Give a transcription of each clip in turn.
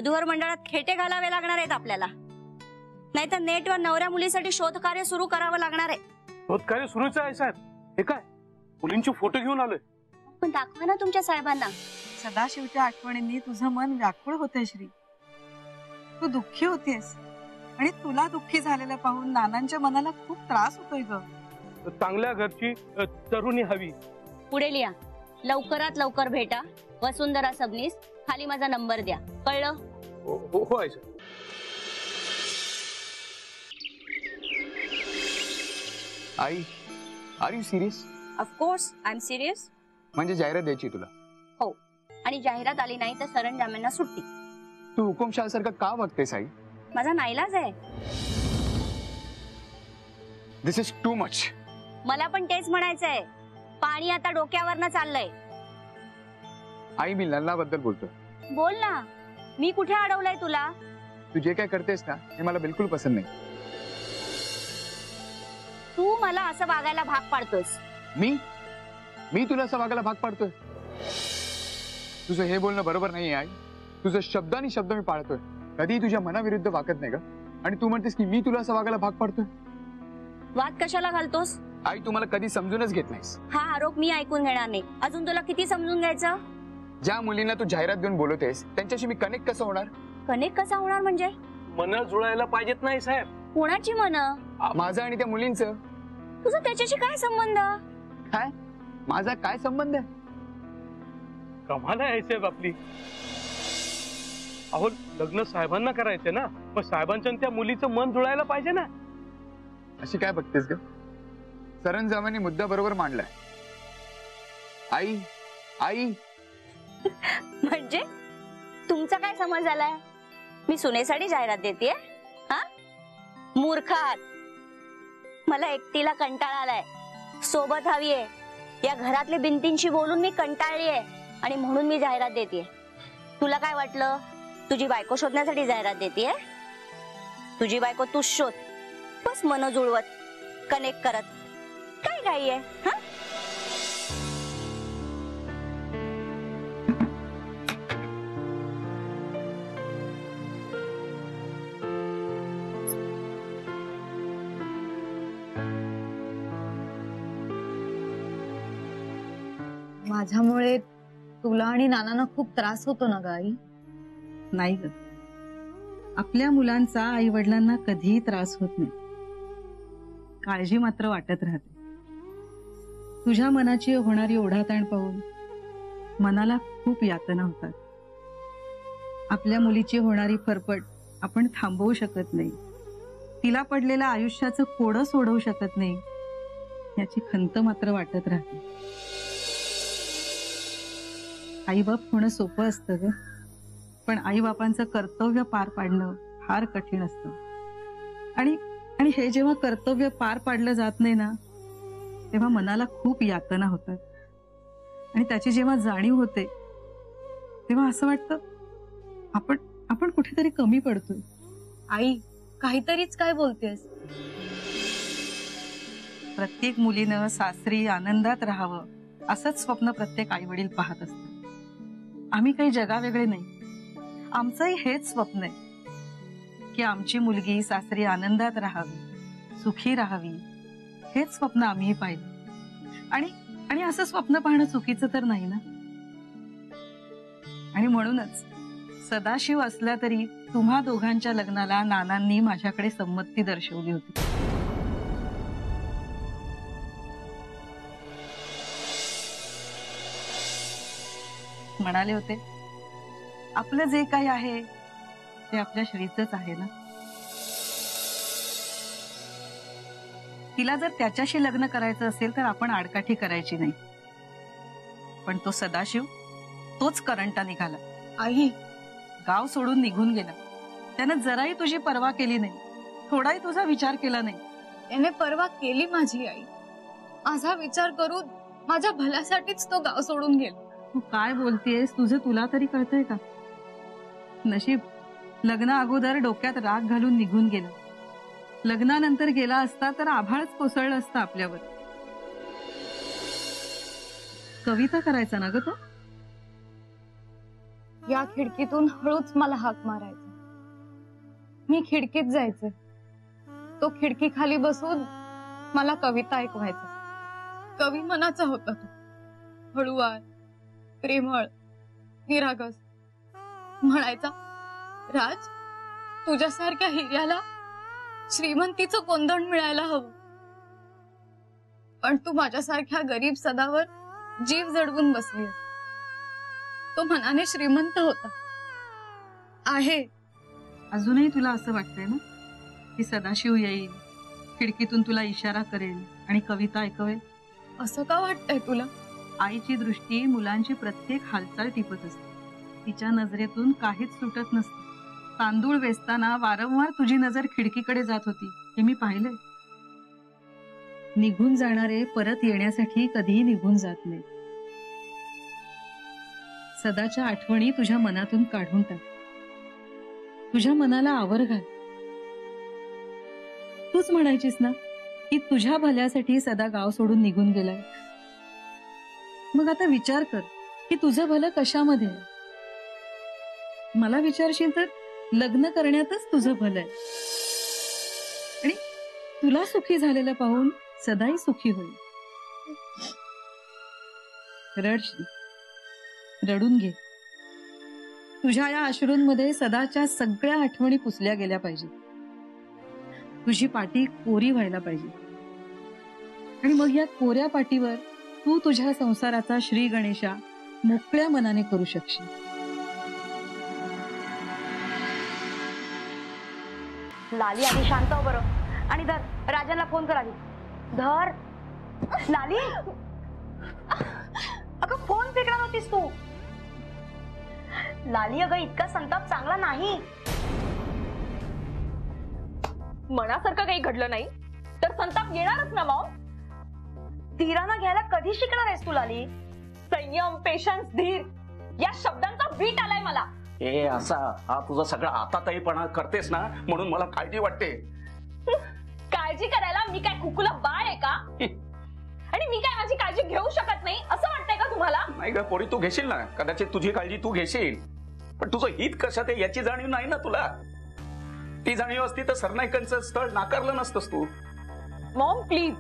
वधूवर मंडळात खेटे घालावे लागणार आहेत आपल्याला, नाहीतर नेटवर नवऱ्या मुलीसाठी शोधकार्य सुरू करावं लागणार आहे. शोधकार्य सुरूच आहे साहेब. हे काय मुलींचे फोटो घेऊन आलोय. पण दाखवा ना तुमच्या साहेबांना. सदाशिवच्या आठवणींनी तुझं मन व्याकुळ होतंय श्री. तू दुःखी होतीयस आणि तुला दुःखी झालेलं पाहून नानांच्या मनाला खूप त्रास होतोय ग. चांगल्या घरची तरुणी हवी. पुढे लिहा. लवकरात लवकर भेटा. वसुंधरा सबनीस. खाली माझा नंबर द्या. कळलं? हो आहे सर. आई, are you serious? Of course I am serious. म्हणजे जाहिरात द्यायची तुला? हो, आणि जाहिरात आली नाही तर सरंजामांना सुट्टी. तू हुकुमशाह सारखं का वागतेस आई? माझा नाईलाज आहे. दिस इज टू मच. मला पण तेच म्हणायचंय. पाणी आता डोक्यावरनं चाललंय. आई, मी लग्नाबद्दल बोलतोय. बोल ना. मी कुठे अडवलंय तुला? तू जे काय करतेस ना हे मला बिलकुल पसंत नाही. तू मला असं वागायला भाग पाडतोस. मी तुला असं वागायला भाग पाडतोय? तुझं हे बोलणं बरोबर नाहीये आई. तुझं शब्दानी शब्द मी पाळतोय. कधीही तुझ्या मनाविरुद्ध वागत नाही का? आणि तू म्हणतेस की मी तुला असं वागायला भाग पाडतोय. वाद कशाला घालतोस? आई, तू मला कधी समजूनच घेत नाहीस. हा आरोप मी ऐकून घेणार नाही. अजून तुला किती समजून घ्यायचं? ज्या मुलींना तू जाहिरात देऊन बोलवतेस त्यांच्याशी मी कनेक्ट कसं होणार? कनेक्ट कसा होणार म्हणजे? मन जुळायला पाहिजेत नाही साहेब. कोणाची मन? माझं आणि त्या मुलींचं. तुझं त्याच्याशी काय संबंध? काय माझा काय संबंध आहे? कमाल आहे साहेब आपली. अहो, लग्न साहेबांना करायचंय ना, मग साहेबांच्या त्या मुलीचं मन जुळायला पाहिजे ना. अशी काय बघतेस ग? सरंजामांनी मुद्दा बरोबर मांडलाय. आई आई म्हणजे तुमचा काय समज झालाय? मी सुनेसाठी जाहिरात देतेय? हा मूर्खात. मला एकटीला कंटाळा आलाय. सोबत हवीये. या घरातल्या भिंतींशी बोलून मी कंटाळलीये आणि म्हणून मी जाहिरात देतेय. तुला काय वाटलं? तुझी बायको शोधण्यासाठी जाहिरात देतेय? तुझी बायको तूच शोध. बस मन जुळवत, कनेक्ट करत. काय घाई आहे? हा माझ्यामुळे तुला आणि नानांना खूप त्रास होतो ना ग आई? नाही ग, आपल्या मुलांचा आई वडिलांना कधीही त्रास होत नाही. काळजी मात्र वाटत राहते. तुझ्या मनाची होणारी ओढाताण पाहून मनाला खूप यातना होतात. आपल्या मुलीची होणारी फरफट आपण थांबवू शकत नाही. तिला पडलेलं आयुष्याचं कोडं सोडवू शकत नाही. याची खंत मात्र वाटत राहते. आईबाप होणं सोपं असतं ग, पण आईबापांचं कर्तव्य पार पाडणं फार कठीण असतं. आणि हे जेव्हा कर्तव्य पार पाडलं जात नाही ना, तेव्हा मनाला खूप यातना होतात. आणि त्याची जेव्हा जाणीव होते तेव्हा असं वाटतं आपण कुठेतरी कमी पडतोय. आई, काहीतरीच काय बोलतेस? प्रत्येक मुलीनं सासरी आनंदात राहावं असंच स्वप्न प्रत्येक आई वडील पाहत असतात. आम्ही काही जगावेगळे नाही. आमचंही हेच स्वप्न आहे की आमची मुलगी सासरी आनंदात राहावी, सुखी राहावी. हेच स्वप्न आम्हीही पाहिलं. आणि असं स्वप्न पाहणं चुकीचं तर नाही ना. आणि म्हणूनच सदाशिव असला तरी तुम्हा दोघांच्या लग्नाला नानांनी माझ्याकडे संमती दर्शवली होती. म्हणाले होते आपलं जे काही आहे ते आपल्या श्रीचंच आहे ना. तिला जर त्याच्याशी लग्न करायचं असेल तर आपण आडकाठी करायची नाही. पण तो सदाशिव तोच करंटा निघाला. आई, गाव सोडून निघून गेला. त्यानं जराही तुझी पर्वा केली नाही, थोडाही तुझा विचार केला नाही. त्याने पर्वा केली माझी आई. माझा विचार करून माझ्या भल्यासाठीच तो गाव सोडून गेला. तू काय बोलतेस? तुझं तुला तरी कळतंय का? नशीब लग्ना अगोदर डोक्यात राग घालून निघून गेला. लग्नानंतर गेला असता तर आभाळच कोसळलं असतं आपल्यावर. कविता करायचा ना ग तो? या खिडकीतून हळूच मला हाक मारायचा. मी खिडकीत जायचे. तो खिडकी खाली बसून मला कविता ऐकवायचा. कवी मनाचा होता तो. हळूवार, प्रेमळ, निरागस. म्हणायचा, राज, तुझ्यासारख्या हिऱ्याला श्रीमंतीचं कोंदण मिळायला हवं, पण तू माझ्यासारख्या गरीब सदावर जीव जडवून बसली. तो मनाने श्रीमंत होता, आहे. अजूनही तुला असं वाटतंय ना की सदाशिव येईल, खिडकीतून तुला इशारा करेल आणि कविता ऐकवेल? असं का वाटतंय तुला? आईची दृष्टी मुलांची प्रत्येक हालचाल टिपत असते. तिच्या नजरेतून काहीच सुटत नसतं. तांदूळ वेचताना वारंवार तुझी नजर खिडकीकडे जात होती, हे मी पाहिलंय. निघून जाणारे परत येण्यासाठी कधीही निघून जात नाही. सदाच्या आठवणी तुझ्या मनातून काढून टाक. तुझ्या मनाला आवर घाल. तूच म्हणायचीस ना की तुझ्या भल्यासाठी सदा गाव सोडून निघून गेलाय. मग आता विचार कर की तुझं भलं कशामध्ये आहे. मला विचारशील तर लग्न करण्यातच तुझं भलं आहे. आणि तुला सुखी झालेलं पाहून सदाही सुखी होईल. रड श्री, रडून घे. तुझ्या या अश्रूंमध्ये सदाच्या सगळ्या आठवणी पुसल्या गेल्या पाहिजे. तुझी पाटी कोरी व्हायला पाहिजे. आणि मग या कोऱ्या पाटीवर तू तुझ्या संसाराचा श्री गणेशा मोकळ्या मनाने करू शकशील. लाली, आधी शांत हो बरं. आणि धर, राजांना फोन कर आधी. धर लाली. अगं फोन फेकणार होतीस तू. लाली, अगं इतका संताप चांगला नाही. मनासारखं काही घडलं नाही तर संताप येणारच ना मॉम. धीरानं घ्यायला कधी शिकणार आहेस तू लाली? संयम, पेशन्स, धीर या शब्दांचा बीट आलाय मला. ए असा हा तुझा सगळा आताताईपणा करतेस ना, म्हणून मला काळजी वाटते. काळजी करायला मी काय कुकुला बाळ आहे का? आणि मी काय माझी काळजी घेऊ शकत नाही असं वाटतंय का तुम्हाला? नाही ग पोरी, तू घेशील ना, कदाचित तुझी काळजी तू घेशील, पण तुझं हित कशात आहे याची जाणीव नाही ना तुला. ती जाणीव असती तर सरनाईकांचं स्थळ नाकारलं नसतंस तू. मॉम प्लीज,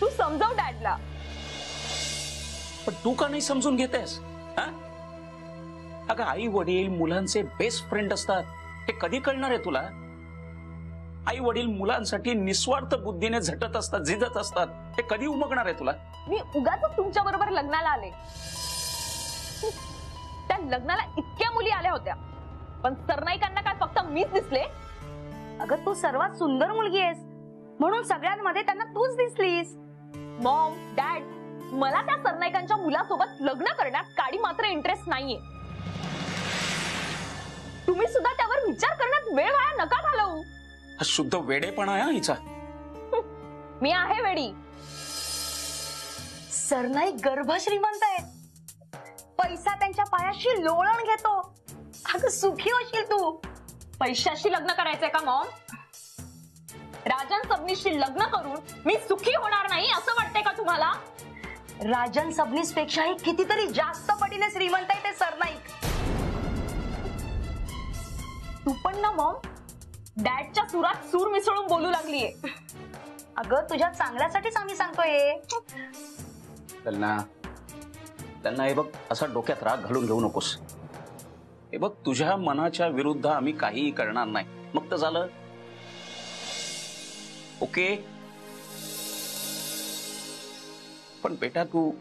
तू समजाव डॅडला. पण तू का नाही समजून घेतेस? अगं आई वडील मुलांचे बेस्ट फ्रेंड असतात, हे कधी कळणार आहे तुला? आई वडील मुलांसाठी निस्वार्थ बुद्धीने झटत असतात, झिजत असतात, हे कधी उमगणार आहे तुला? मी उगाच तुमच्या बरोबर लग्नाला आले. त्या लग्नाला इतक्या मुली आल्या होत्या, पण सरनाईकांना काय फक्त मीच दिसले? अगं तू सर्वात सुंदर मुलगी आहेस म्हणून सगळ्यांमध्ये त्यांना तूच दिसलीस. मॉम, डॅड, मला त्या सरनाईकांच्या मुलासोबत लग्न करण्यात काडी मात्र इंटरेस्ट नाहीये. तुम्ही सुद्धा त्यावर विचार करण्यात वेळ वाया नका घालवू. हा शुद्ध वेडेपणा आहे हिचा. मी आहे वेडी. सरनाईक गर्भ श्रीमंत आहेत. पैसा त्यांच्या पायाशी लोळण घेतो. अगं सुखी होशील तू. पैशाशी लग्न करायचंय का मॉम? राजन सबनीशी लग्न करून मी सुखी होणार नाही असं वाटतंय का तुम्हाला? राजन सबनीस पेक्षाही कितीतरी जास्त पटीने श्रीमंत आहे ते सरनाईक. तू पण ना मॉम डॅडच्या सुरात सूर मिसळून बोलू लागलीये. अगं तुझ्या चांगल्यासाठीच आम्ही सांगतोय. त्यांना हे बघ, असा डोक्यात राग घालून घेऊ नकोस. हे बघ, तुझ्या मनाच्या विरुद्ध आम्ही काहीही करणार नाही. मग तर झालं. ओके, पण बेटा तू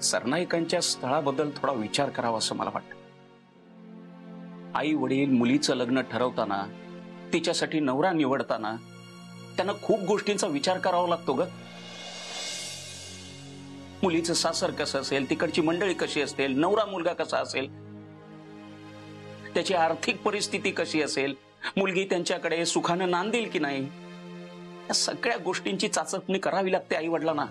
सरनाईकांच्या स्थळाबद्दल थोडा विचार करावा असं मला वाटतं. आई वडील मुलीचं लग्न ठरवताना, तिच्यासाठी नवरा निवडताना त्यांना खूप गोष्टींचा विचार करावा लागतो ग. मुलीचं सासर कसं असेल, तिकडची मंडळी कशी असेल, नवरा मुलगा कसा असेल, त्याची आर्थिक परिस्थिती कशी असेल, मुलगी त्यांच्याकडे सुखानं नांदेल की नाही, या सगळ्या गोष्टींची चाचपणी करावी लागते आई वडिलांना.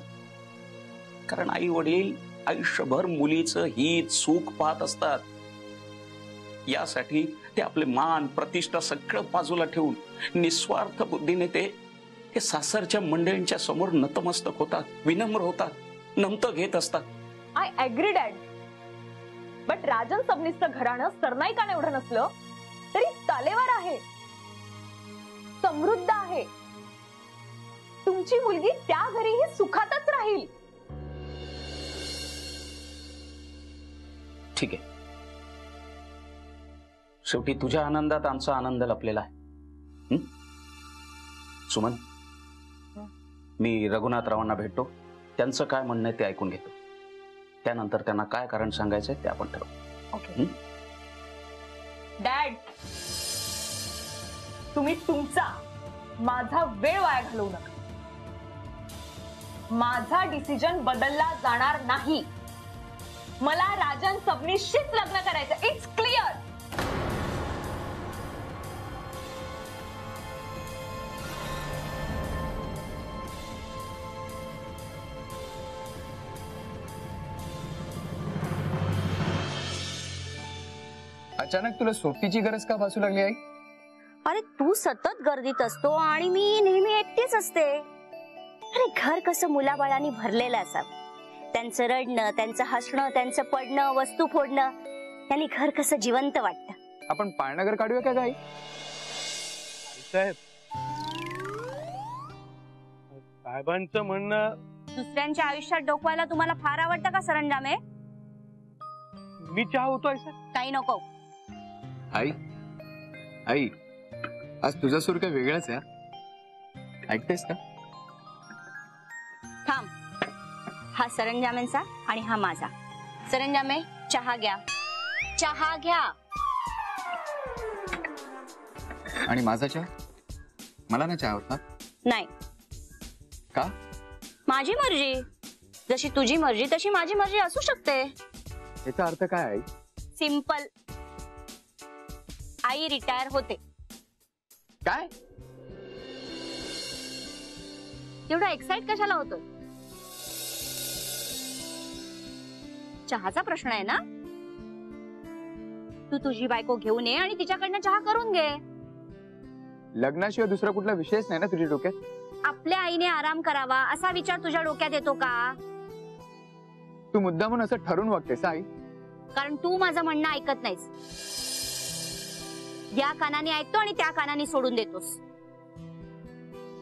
कारण आई वडील आयुष्यभर मुलीचं हित सुख पाहत असतात. यासाठी ते आपले मान प्रतिष्ठा सगळं बाजूला ठेवून निस्वार्थ बुद्धीने ते सासरच्या मंडळींच्या समोर नतमस्तक होतात, विनम्र होतात, नमतं घेत असतात. I agree dad. But Rajan सबनीसचं घराणं सरनाईकाने एवढं नसलं तरी तालेवार आहे, समृद्ध आहे. तुमची मुलगी त्या घरीही सुखातच राहील. ठीक आहे, शेवटी तुझ्या आनंदात आमचा आनंद लपलेला आहे. सुमन, मी रघुनाथरावांना भेटतो, त्यांचं काय म्हणणं आहे ते ऐकून घेतो. त्यानंतर त्यांना काय कारण सांगायचंय ते आपण ठरवू. ओके डॅड, तुम्ही तुमचा माझा वेळ वाया घालवू नका. माझा डिसिजन बदलला जाणार नाही. मला राजन सबनीशीच लग्न करायचं. It's clear. अचानक तुला सोबतीची गरज का भासू लागली आई? अरे तू सतत गर्दीत असतो आणि मी नेहमी एकटीच असते. अरे घर कसं मुलाबाळांनी भरलेलं असावं. त्यांचं रडणं, त्यांचं हसणं, त्यांचं पडणं, वस्तू फोडणं, त्यांनी घर कसं जिवंत वाटतं. आपण पाळनगर काढूया का आई? साहेब, साहेबांचं म्हणणं दुसऱ्यांच्या आयुष्यात डोकवायला तुम्हाला फार आवडतं का सरंजामे? मी चहा होतोय साहेब. काही नको. आई आई, आज तुझा सूर काय वेगळाच आहे. ऐकतेस का? थांब, हा सरंजामेंचा आणि हा माझा. सरंजामे, चहा घ्या, चहा घ्या. आणि माझा चहा? मला ना चहा होता. नाही. का? माझी मर्जी. जशी तुझी मर्जी तशी माझी मर्जी असू शकते. याचा अर्थ काय आहे? सिंपल. आई रिटायर होते. काय? एवढा एक्साइट कशाला होतो? चहाचा प्रश्न आहे ना? तू तुझी बायको घेऊन ये आणि तिच्याकडनं चहा करून घे. लग्नाशिवाय दुसरा कुठला विषयच नाही ना तुझ्या डोक्यात? आपल्या आईने आराम करावा असा विचार तुझ्या डोक्यात येतो का? तू मुद्दामून असं ठरून वागतेस आई? कारण तू माझं म्हणणं ऐकत नाहीस. या कानाने ऐकतो आणि त्या कानाने सोडून देतोस.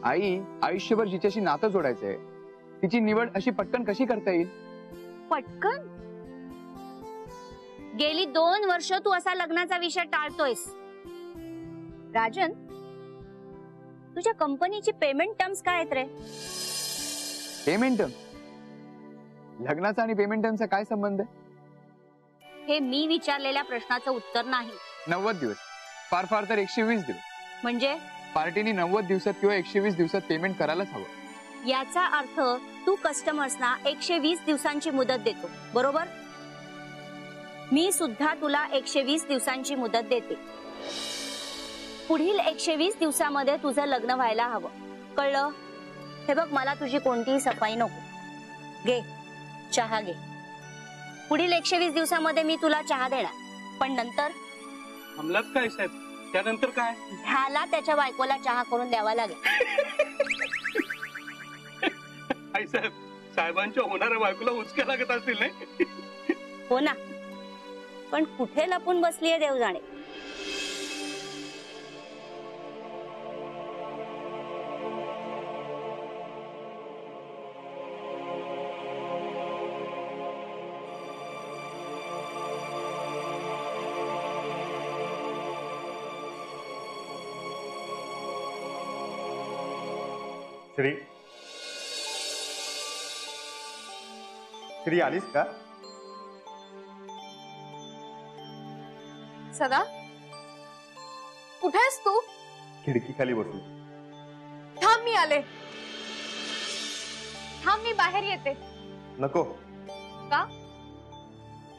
आई, आयुष्यभर जिच्याशी नातं जोडायचंय तिची निवड अशी पटकन कशी करता येईल? पटकन? गेली 2 वर्ष तू असा लग्नाचा विषय टाळतोयस. राजन, तुझ्या कंपनीची पेमेंट टर्म्स काय आहेत रे? Payment term? लग्नाचा आणि पेमेंट टर्मचा काय संबंध आहे? हे मी विचारलेल्या प्रश्नाचं उत्तर नाही. 90 दिवस, फार फार तर 120 दिवस. म्हणजे पार्टीने 90 दिवसात किंवा 120 दिवसात पेमेंट करायलाच हवं. याचा अर्थ तू कस्टमर्सना 120 दिवसांची मुदत देतो, बरोबर? मी सुद्धा तुला 120 दिवसांची मुदत देते. पुढील 120 दिवसामध्ये तुझं लग्न व्हायला हवं, कळलं? हे बघ, मला तुझी कोणतीही सफाई नको. घे चहा घे. पुढील 120 दिवसामध्ये मी तुला चहा देणार, पण नंतर हमलात काय साहेब? त्यानंतर काय? ह्याला त्याच्या बायकोला चहा करून द्यावा लागेल. आई साहेब, साहेबांच्या होणाऱ्या बायकोला उचक्या लागत असतील नाही? हो ना, पण कुठे लपून बसलीये देव जाणे. श्री, श्री आलीस का? सदा, कुठे आहेस तू? खिडकी खाली बसून. थांब, मी आले. थांब, मी बाहेर येते. नको. का?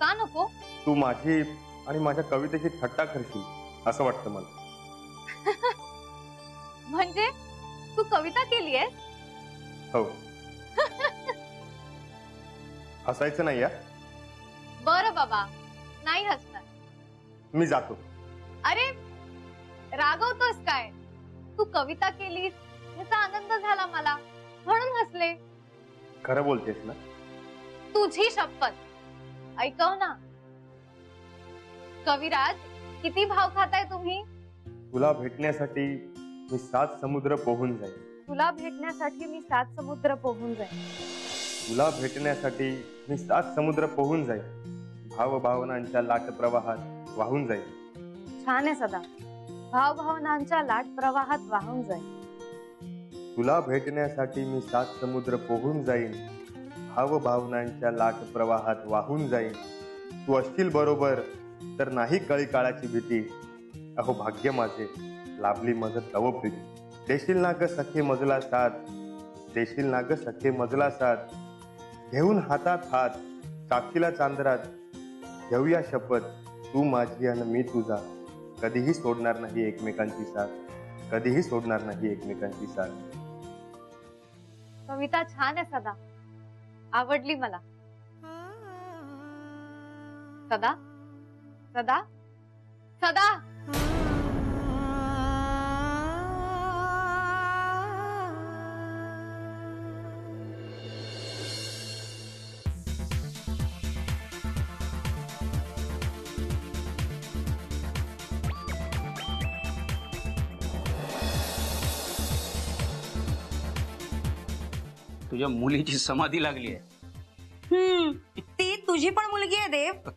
का नको? तू माझी आणि माझ्या कवितेची थट्टा करशील असं वाटतं मला. म्हणजे तू कविता केली आहे? हो. हसायचं नाही या. बरं बाबा, नाही हसणार. मी जातो. अरे रागवतोस काय? तू कविता केलीस याचा आनंद झाला मला, म्हणून हसले. खरं बोलतेस ना? तुझी शपथ. ऐकव ना, कविराज, किती भाव खाताय तुम्ही? तुला भेटण्यासाठी मी 7 समुद्र पोहून जाईन. तुला भेटण्यासाठी मी 7 समुद्र पोहून जाईन. तुला भेटण्यासाठी मी 7 समुद्र पोहून जाईन. भावभावनांच्या लाट प्रवाहात वाहून जाईन. छान आहे सदा. भावभावनांच्या लाट प्रवाहात वाहून जाईन. तुला भेटण्यासाठी मी 7 समुद्र पोहून जाईन. भावभावनांच्या लाट प्रवाहात वाहून जाईन. तू असशील बरोबर तर नाही कळी काळाची भीती. अहो भाग्य माझे, लाभली मज तव प्रीती. देशील ना ग सखे मजला साथ, देशील ना ग सखे मजला साथ. घेऊन हातात हात टाकीला चांदरात, घेऊया शपथ तू माझी आणि मी तुझा. कधीही सोडणार नाही एकमेकांची साथ, कधीही सोडणार नाही एकमेकांची साथ. कविता छान आहे सदा. आवडली मला. सदा सदा सदा. तुझ्या मुलीची समाधी लागली आहे. ती तुझी पण मुलगी आहे देव,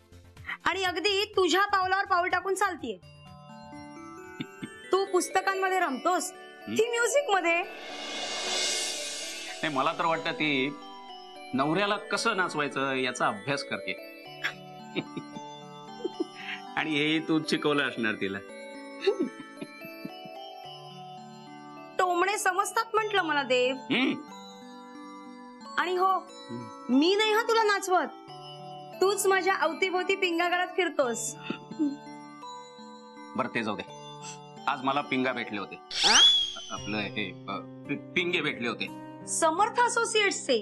आणि अगदी तुझ्या पावलावर पाऊल टाकून चालतीये. तू पुस्तकांमध्ये रमतोस, ती म्युझिक मध्ये. नाही, मला तर वाटतं ती नवऱ्याला कसं नाचवायचं याचा अभ्यास करते. आणि हे तू शिकवलं असणार तिला. टोमणे समजतात म्हंटल मला देव. आणि हो, मी नाही हा तुला नाचवत, तूच माझ्या अवतीभोवती पिंगा गळत फिरतोस. बरं ते जाऊ दे. आज मला पिंगा भेटले होते. आपलं हे पिंगे भेटले होते. समर्थ असोसिएट्सचे.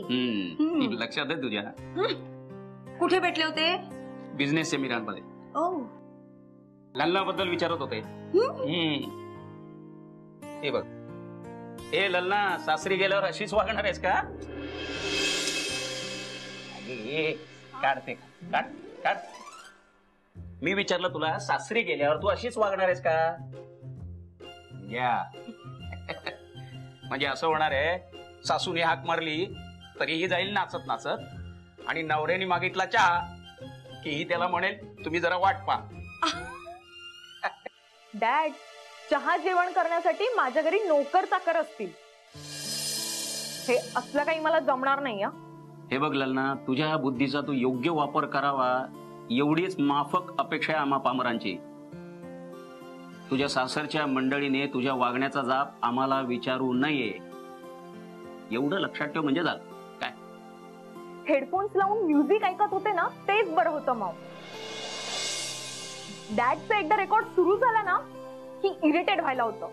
लक्षात आहे तुझ्या? कुठे भेटले होते? बिझनेस सेमिनारमध्ये. ओ, लल्लाबद्दल विचारत होते. हे बघ, ए लल्ला, सासरी गेल्यावर अशीच वागणार आहेस का? काढते काढ काढ. मी विचारलं तुला, सासरी गेल्यावर तू अशीच वागणार आहेस का? या म्हणजे असं होणार आहे, सासूने हाक मारली तरीही जाईल नाचत नाचत, आणि नवऱ्याने मागितला चहा की त्याला म्हणेल तुम्ही जरा वाट पा. डॅड, चहा जेवण करण्यासाठी माझ्या घरी नोकर चाकर असतील. हे असलं काही मला जमणार नाही. हे बघ ललना, तुझ्या बुद्धीचा तू योग्य वापर करावा एवढीच माफक अपेक्षा आहे आम्हा पामरांची. तुझ्या सासरच्या मंडळीने तुझ्या वागण्याचा जाब आम्हाला विचारू नये, एवढं लक्षात ठेव म्हणजे झालं. काय हेडफोन्स लावून म्युझिक ऐकत होते ना, तेच बरं होतं. मग डॅडचं एकदा रेकॉर्ड सुरू झाला ना की इरिटेट व्हायला होतं.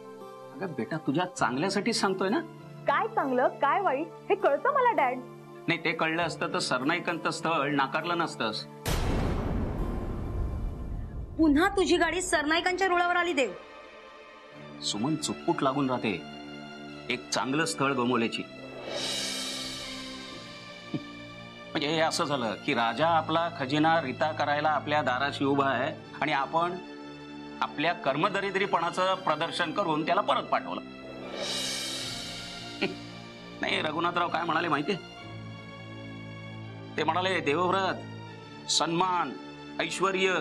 अगं बेटा, तुझ्या चांगल्यासाठी सांगतोय ना. काय चांगलं काय वाईट हे कळतं मला डॅड. नाही, ते कळलं असतं तर सरनाईकांचं स्थळ नाकारलं नसतंस. पुन्हा तुझी गाडी सरनाईकांच्या रुळावर आली देव. सुमन चुटपुट लागून राहते एक चांगलं स्थळ गमवल्याची. म्हणजे हे असं झालं की राजा आपला खजिना रिता करायला आपल्या दाराशी उभा आहे, आणि आपण आपल्या कर्मदरिद्रीपणाचं प्रदर्शन करून त्याला परत पाठवलं. नाही, रघुनाथराव काय म्हणाले माहितीये? ते म्हणाले, देवव्रत, सन्मान, ऐश्वर्य,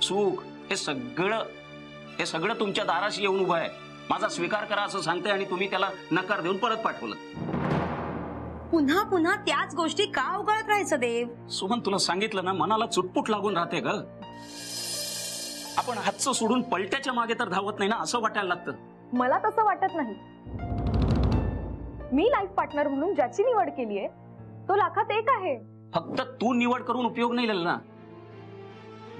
सुख हे सगळं तुमच्या दाराशी येऊन उभं आहे. माझा स्वीकार करा असं सांगते, आणि तुम्ही त्याला नकार देऊन परत पाठवलं. पुन्हा पुन्हा त्याच गोष्टी का अवघडत राहायचं देव? सुमन, तुला सांगितलं ना, मनाला चुटपुट लागून राहते ग. आपण हातचं सोडून पलट्याच्या मागे तर धावत नाही ना, असं वाटायला लागतं. मला तसं वाटत नाही. मी लाईफ पार्टनर म्हणून ज्याची निवड केली आहे तो लाखात एक आहे. फक्त तू निवड करून उपयोग नाही ललना.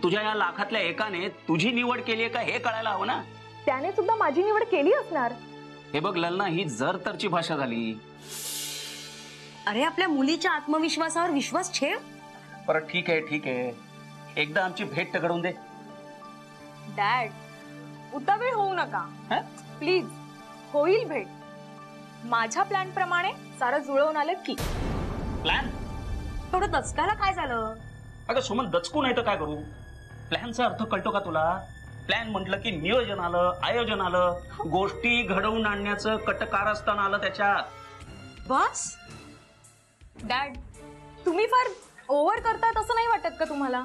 तुझ्या या लाखातल्या एकाने तुझी निवड केली आहे का हे कळायला हवं ना. त्याने सुद्धा माझी निवड केली असणार. हे बघ ललना, ही जर तरची भाषा झाली. अरे, आपल्या मुलीच्या आत्मविश्वासावर विश्वास ठेव. बरं ठीक आहे, एकदा आमची भेट घडवून दे. डॅड, उतावीळ होऊ नका प्लीज. होईल भेट. माझ्या प्लॅन प्रमाणे सारं जुळवून आलं की. प्लॅन? थोडं दचकायला काय झालं? अगं सुमन, दचकू नाही तर काय करू? प्लॅनचा अर्थ कळतो का तुला? प्लॅन म्हटलं की नियोजन आलं, आयोजन आलं, गोष्टी घडवून आणण्याचं कटकारस्थान आलं त्याच्यात. बस डॅड, तुम्ही फार ओव्हर करतात असं नाही वाटत का तुम्हाला?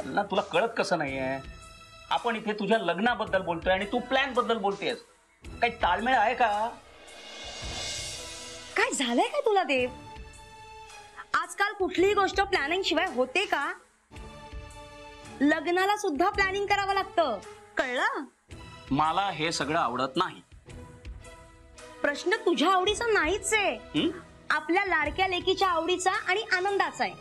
ना तुला कळत कसं नाहीये? आपण इथे तुझ्या लग्नाबद्दल बोलतोय आणि तू प्लॅन बद्दल बोलतेस. काही ताळमेळ आहे का? काय झालंय का तुला देव? आजकाल कुठलीही गोष्ट प्लॅनिंग शिवाय होते का? लग्नाला सुद्धा प्लॅनिंग करावं लागतं, कळलं? मला हे सगळं आवडत नाही. प्रश्न तुझ्या आवडीचा नाहीच आहे, हं? आपल्या लाडक्या लेकीच्या आवडीचा आणि आनंदाचा आहे.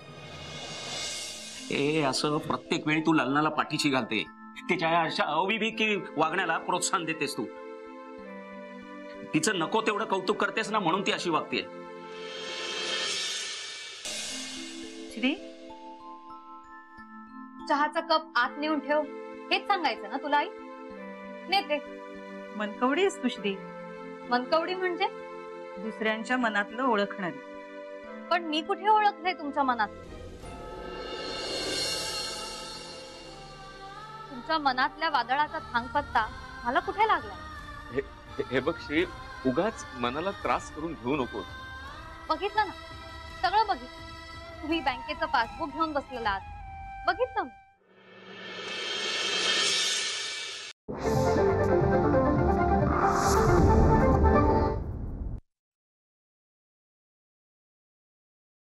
हे असं प्रत्येक वेळी तू लग्नाला पाठीशी घालते, तिच्या अशा अविवेकी वागण्याला प्रोत्साहन देतेस तू. तिचं नको तेवढं कौतुक करतेस ना, म्हणून ती अशी वागते. श्री, चहाचा कप आत नेऊन ठेव, हेच सांगायचं ना तुला आई? नेते. मनकवडी आहेस तू श्री, मनकवडी म्हणजे? दुसऱ्यांच्या मनातलं ओळखणारी. पण मी कुठे ओळखलंय तुमच्या मनात? तुमच्या मनातल्या वादळाचा थांगपत्ता मला कुठे लागला? हे बघ श्री, उगाच मनाला त्रास करून घेऊ नकोस. बघितलं ना, सगळं बघितलं. तुम्ही बँकेचं पासबुक घेऊन बसलेला आहात, बघितलं.